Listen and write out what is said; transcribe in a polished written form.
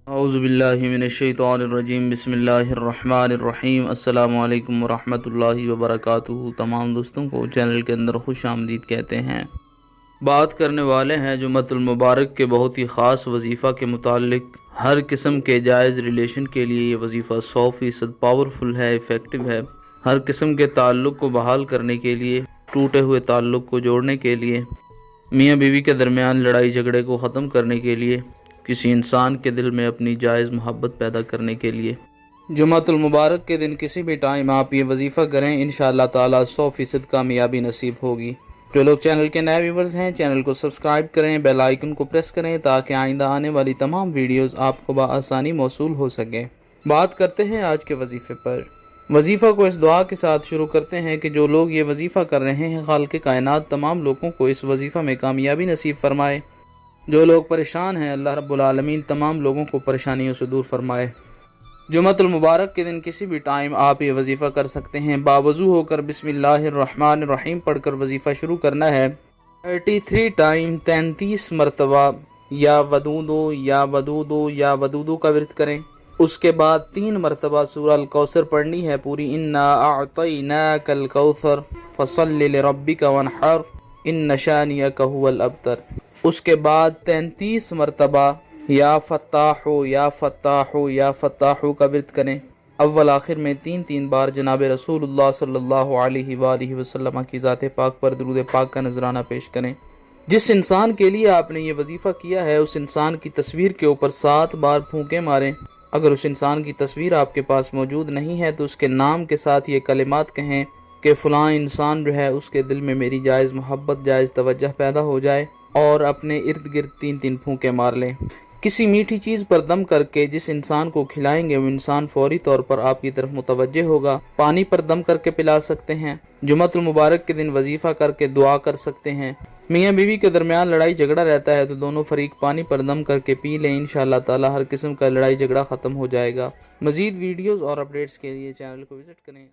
औज़ुबिल्लाहिमिनश्शैतानिर्रजीम बिस्मिल्लाहिर्रहमानिर्रहीम अस्सलामु अलैकुम वरहमतुल्लाहि वबरकातुहू। तमाम दोस्तों को चैनल के अंदर खुश आमदीद कहते हैं। बात करने वाले हैं जुम्मतुल मुबारक के बहुत ही ख़ास वजीफ़ा के मुतालिक। हर किस्म के जायज़ रिलेशन के लिए ये वजीफ़ा 100% पावरफुल है, इफ़ेक्टिव है। हर किस्म के ताल्लुक़ को बहाल करने के लिए, टूटे हुए ताल्लुक़ को जोड़ने के लिए, मियाँ बीवी के दरमियान लड़ाई झगड़े को ख़त्म करने के लिए, किसी इंसान के दिल में अपनी जायज़ मोहब्बत पैदा करने के लिए। जुम्मतुल मुबारक के दिन किसी भी टाइम आप ये वजीफ़ा करें, इंशाअल्लाह ताला 100% कामयाबी नसीब होगी। जो लोग चैनल के नए व्यूवर्स हैं, चैनल को सब्सक्राइब करें, बेल आइकन को प्रेस करें ताकि आइंदा आने वाली तमाम वीडियोस आपको बआसानी मौसूल हो सके। बात करते हैं आज के वजीफ़े पर। वजीफ़ा को इस दुआ के साथ शुरू करते हैं कि जो लोग ये वजीफ़ा कर रहे हैं, खालिक़ कायनात तमाम लोगों को इस वजीफ़ा में कामयाबी नसीब फरमाए। जो लोग परेशान हैं, अल्लाह रब्बुल आलमीन तमाम लोगों को परेशानियों से दूर फरमाए। जुम्मतुल मुबारक के दिन किसी भी टाइम आप ये वजीफ़ा कर सकते हैं। बावज़ू होकर बिस्मिल्लाहिर्रहमानिर्रहीम पढ़कर वजीफ़ा शुरू करना है। 33 टाइम 33 मरतबा या वदूदो या वदूदो या वदूदो का विर्द करें। उसके बाद 3 मरतबा सूरह अल कौसर पढ़नी है पूरी। इन्ना अअतैनाकल कौसर फसल्लि लिरब्बिका वनहर इन्न शानियका हुवल अब्तर। उसके बाद 33 मरतबा या फ़त्ताहु या फ़त्ताहु या फ़त्ताहु का विर्द करें। अव्वल आखिर में 3 बार जनाब रसूलुल्लाह सल्लल्लाहु अलैहि वसल्लम की ज़ात पाक पर दुरूद पाक का नजराना पेश करें। जिस इंसान के लिए आपने ये वजीफ़ा किया है, उस इंसान की तस्वीर के ऊपर 7 बार फूंके मारें। अगर उस इंसान की तस्वीर आपके पास मौजूद नहीं है तो उसके नाम के साथ ये कलिमात कहें कि फ़लाँ इंसान जो है उसके दिल में मेरी जायज़ मोहब्बत, जायज़ तवज्जह पैदा हो जाए, और अपने इर्द गिर्द 3 फूंके मार लें। किसी मीठी चीज़ पर दम करके जिस इंसान को खिलाएंगे वो इंसान फौरी तौर पर आपकी तरफ मुतवज्जे होगा। पानी पर दम करके पिला सकते हैं। जुम्मतुल मुबारक के दिन वजीफ़ा करके दुआ कर सकते हैं। मियाँ बीवी के दरमियान लड़ाई झगड़ा रहता है तो दोनों फरीक पानी पर दम करके पी लें। इंशाअल्लाह ताला हर किस्म का लड़ाई झगड़ा ख़त्म हो जाएगा। मज़ीद वीडियोज़ और अपडेट्स के लिए चैनल को विज़िट करें।